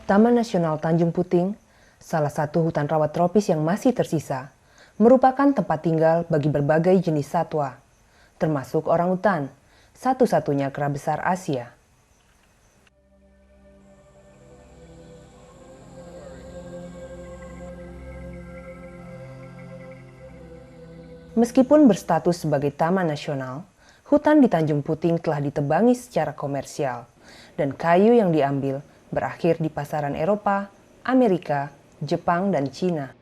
Taman Nasional Tanjung Puting, salah satu hutan rawa tropis yang masih tersisa, merupakan tempat tinggal bagi berbagai jenis satwa, termasuk orangutan, satu-satunya kera besar Asia. Meskipun berstatus sebagai taman nasional, hutan di Tanjung Puting telah ditebangi secara komersial, dan kayu yang diambil berakhir di pasaran Eropa, Amerika, Jepang, dan Cina.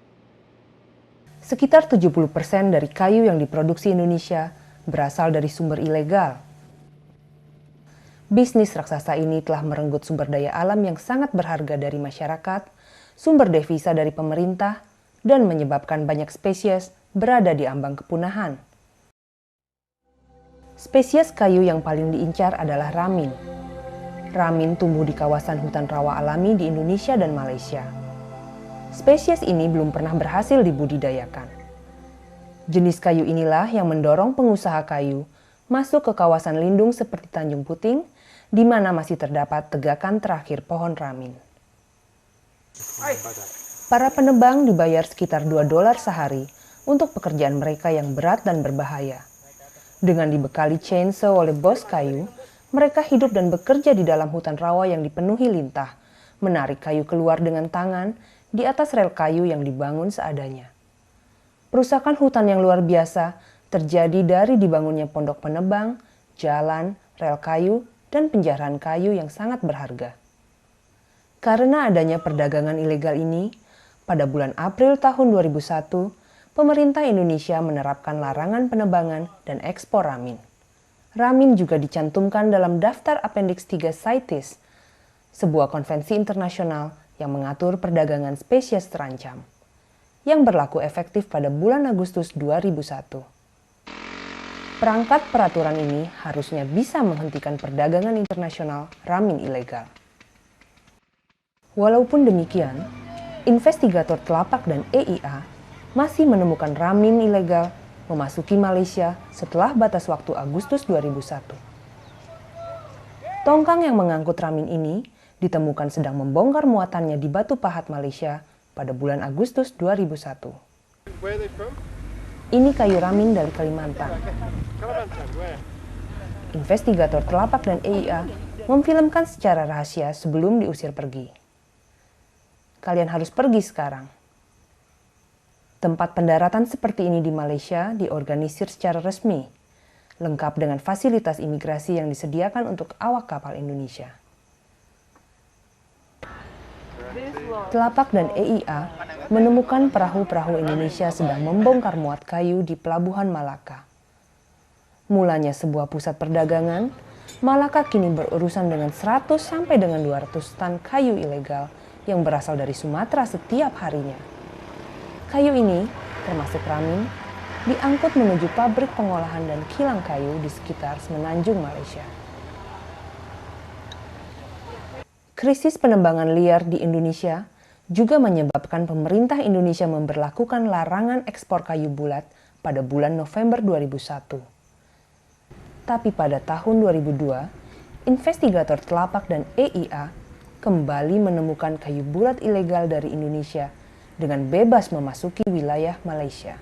Sekitar 70% dari kayu yang diproduksi Indonesia berasal dari sumber ilegal. Bisnis raksasa ini telah merenggut sumber daya alam yang sangat berharga dari masyarakat, sumber devisa dari pemerintah, dan menyebabkan banyak spesies berada di ambang kepunahan. Spesies kayu yang paling diincar adalah ramin. Ramin tumbuh di kawasan hutan rawa alami di Indonesia dan Malaysia. Spesies ini belum pernah berhasil dibudidayakan. Jenis kayu inilah yang mendorong pengusaha kayu masuk ke kawasan lindung seperti Tanjung Puting, di mana masih terdapat tegakan terakhir pohon ramin. Para penebang dibayar sekitar $2 sehari untuk pekerjaan mereka yang berat dan berbahaya. Dengan dibekali chainsaw oleh bos kayu, mereka hidup dan bekerja di dalam hutan rawa yang dipenuhi lintah, menarik kayu keluar dengan tangan di atas rel kayu yang dibangun seadanya. Perusakan hutan yang luar biasa terjadi dari dibangunnya pondok penebang, jalan, rel kayu, dan penjarahan kayu yang sangat berharga. Karena adanya perdagangan ilegal ini, pada bulan April tahun 2001, pemerintah Indonesia menerapkan larangan penebangan dan ekspor ramin. Ramin juga dicantumkan dalam daftar Appendix 3 CITES, sebuah konvensi internasional yang mengatur perdagangan spesies terancam, yang berlaku efektif pada bulan Agustus 2001. Perangkat peraturan ini harusnya bisa menghentikan perdagangan internasional ramin ilegal. Walaupun demikian, investigator Telapak dan EIA masih menemukan ramin ilegal memasuki Malaysia setelah batas waktu Agustus 2001. Tongkang yang mengangkut ramin ini ditemukan sedang membongkar muatannya di Batu Pahat, Malaysia pada bulan Agustus 2001. Ini kayu ramin dari Kalimantan. Investigator Telapak dan EIA memfilmkan secara rahasia sebelum diusir pergi. Kalian harus pergi sekarang. Tempat pendaratan seperti ini di Malaysia diorganisir secara resmi, lengkap dengan fasilitas imigrasi yang disediakan untuk awak kapal Indonesia. Telapak dan EIA menemukan perahu-perahu Indonesia sedang membongkar muat kayu di Pelabuhan Malaka. Mulanya sebuah pusat perdagangan, Malaka kini berurusan dengan 100 sampai dengan 200 tan kayu ilegal yang berasal dari Sumatera setiap harinya. Kayu ini, termasuk ramin, diangkut menuju pabrik pengolahan dan kilang kayu di sekitar Semenanjung, Malaysia. Krisis penebangan liar di Indonesia juga menyebabkan pemerintah Indonesia memberlakukan larangan ekspor kayu bulat pada bulan November 2001. Tapi pada tahun 2002, investigator Telapak dan EIA kembali menemukan kayu bulat ilegal dari Indonesia dengan bebas memasuki wilayah Malaysia.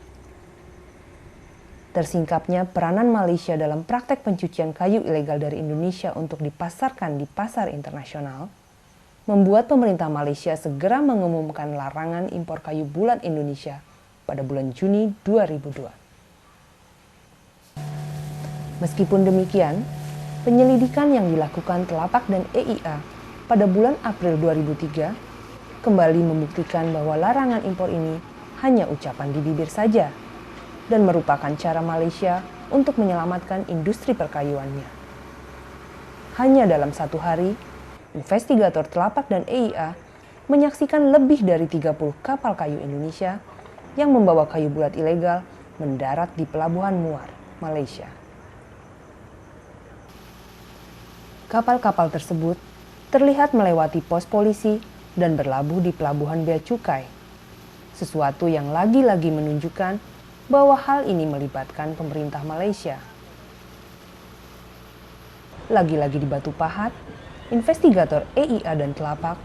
Tersingkapnya peranan Malaysia dalam praktek pencucian kayu ilegal dari Indonesia untuk dipasarkan di pasar internasional, membuat pemerintah Malaysia segera mengumumkan larangan impor kayu bulat Indonesia pada bulan Juni 2002. Meskipun demikian, penyelidikan yang dilakukan Telapak dan EIA pada bulan April 2003 kembali membuktikan bahwa larangan impor ini hanya ucapan di bibir saja dan merupakan cara Malaysia untuk menyelamatkan industri perkayuannya. Hanya dalam satu hari, investigator Telapak dan EIA menyaksikan lebih dari 30 kapal kayu Indonesia yang membawa kayu bulat ilegal mendarat di Pelabuhan Muar, Malaysia. Kapal-kapal tersebut terlihat melewati pos polisi dan berlabuh di Pelabuhan Bea Cukai, sesuatu yang lagi-lagi menunjukkan bahwa hal ini melibatkan pemerintah Malaysia. Lagi-lagi di Batu Pahat, investigator EIA dan Telapak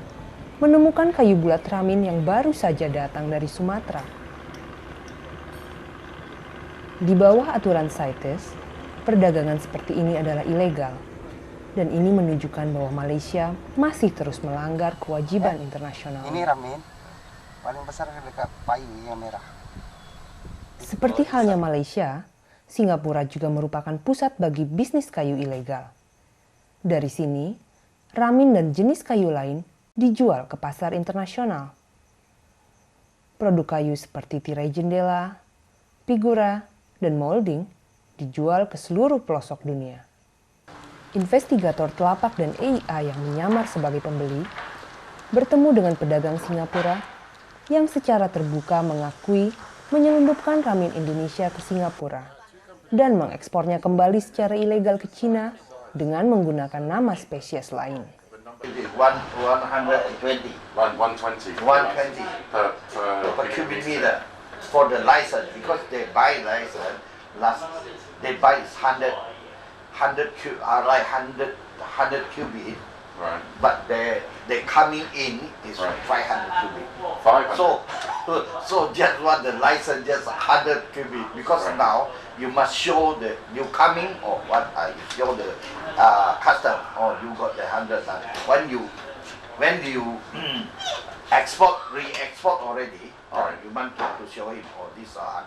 menemukan kayu bulat ramin yang baru saja datang dari Sumatera. Di bawah aturan CITES, perdagangan seperti ini adalah ilegal. Dan ini menunjukkan bahwa Malaysia masih terus melanggar kewajiban internasional. Ini ramin, paling besar dekat payu yang merah. Seperti halnya Malaysia, Singapura juga merupakan pusat bagi bisnis kayu ilegal. Dari sini, ramin dan jenis kayu lain dijual ke pasar internasional. Produk kayu seperti tirai jendela, figura, dan molding dijual ke seluruh pelosok dunia. Investigator Telapak dan EIA yang menyamar sebagai pembeli bertemu dengan pedagang Singapura yang secara terbuka mengakui menyelundupkan ramin Indonesia ke Singapura dan mengekspornya kembali secara ilegal ke Cina dengan menggunakan nama spesies lain. 120 per cubic meter for the license, because they buy license they buy 100 cubic, Right. but they coming in is Right. 500 cubic. 500. So just want the license just 100 cubic, because Right. now you must show the you coming or what you show the custom or you got the 100 ton. When you re-export already, or Right. you want to show him, oh, these are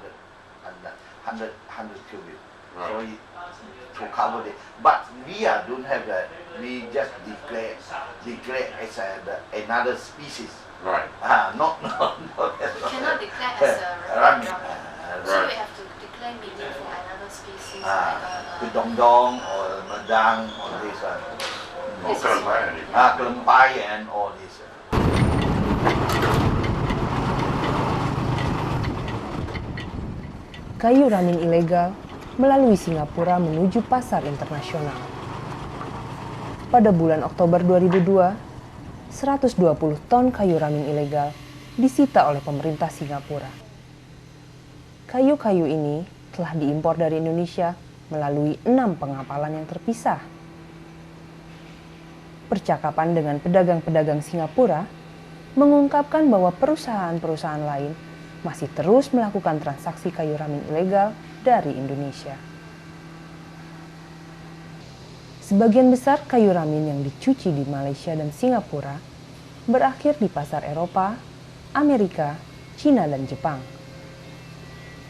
100 cubic. Right. So to cover it, but we don't have that. We just declare as another species. Right. Not. You cannot declare as a Ramin. ramin. So we have to declare meaning for another species like Kedongdong or Medang or this one. This is Kelempai and all this. Kayu ramin ilegal melalui Singapura menuju pasar internasional. Pada bulan Oktober 2002, 120 ton kayu ramin ilegal disita oleh pemerintah Singapura. Kayu-kayu ini telah diimpor dari Indonesia melalui 6 pengapalan yang terpisah. Percakapan dengan pedagang-pedagang Singapura mengungkapkan bahwa perusahaan-perusahaan lain masih terus melakukan transaksi kayu ramin ilegal dari Indonesia. Sebagian besar kayu ramin yang dicuci di Malaysia dan Singapura berakhir di pasar Eropa, Amerika, Cina, dan Jepang.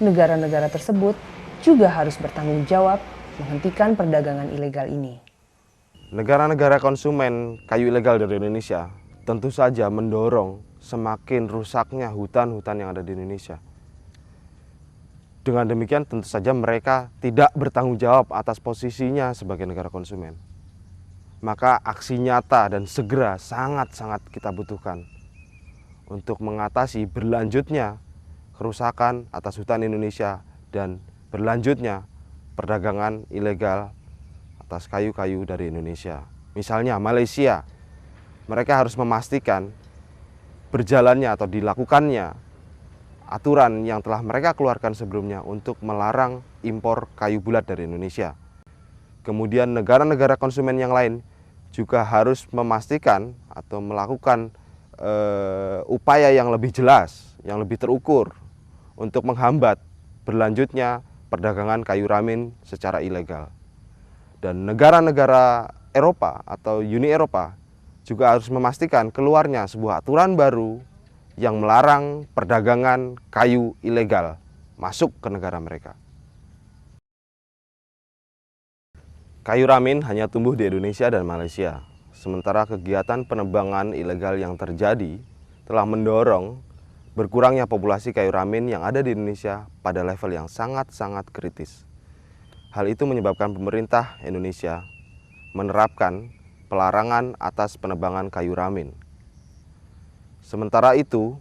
Negara-negara tersebut juga harus bertanggung jawab menghentikan perdagangan ilegal ini. Negara-negara konsumen kayu ilegal dari Indonesia tentu saja mendorong semakin rusaknya hutan-hutan yang ada di Indonesia. Dengan demikian tentu saja mereka tidak bertanggung jawab atas posisinya sebagai negara konsumen. Maka aksi nyata dan segera sangat-sangat kita butuhkan untuk mengatasi berlanjutnya kerusakan atas hutan Indonesia dan berlanjutnya perdagangan ilegal atas kayu-kayu dari Indonesia. Misalnya Malaysia, mereka harus memastikan berjalannya atau dilakukannya aturan yang telah mereka keluarkan sebelumnya untuk melarang impor kayu bulat dari Indonesia. Kemudian negara-negara konsumen yang lain juga harus memastikan atau melakukan upaya yang lebih jelas, yang lebih terukur untuk menghambat berlanjutnya perdagangan kayu ramin secara ilegal. Dan negara-negara Eropa atau Uni Eropa juga harus memastikan keluarnya sebuah aturan baru yang melarang perdagangan kayu ilegal masuk ke negara mereka. Kayu ramin hanya tumbuh di Indonesia dan Malaysia, sementara kegiatan penebangan ilegal yang terjadi telah mendorong berkurangnya populasi kayu ramin yang ada di Indonesia pada level yang sangat-sangat kritis. Hal itu menyebabkan pemerintah Indonesia menerapkan pelarangan atas penebangan kayu ramin. Sementara itu,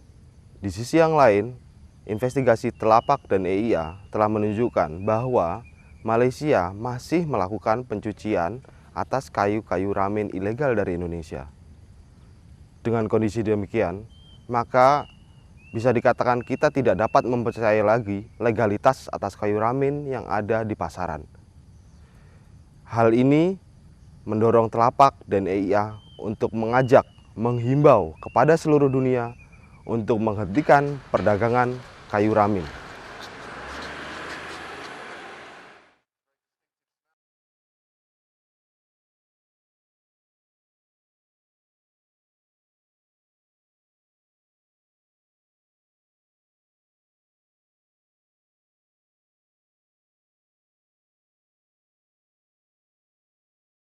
di sisi yang lain, investigasi Telapak dan EIA telah menunjukkan bahwa Malaysia masih melakukan pencucian atas kayu-kayu ramin ilegal dari Indonesia. Dengan kondisi demikian, maka bisa dikatakan kita tidak dapat mempercayai lagi legalitas atas kayu ramin yang ada di pasaran. Hal ini mendorong Telapak dan EIA untuk mengajak menghimbau kepada seluruh dunia untuk menghentikan perdagangan kayu ramin.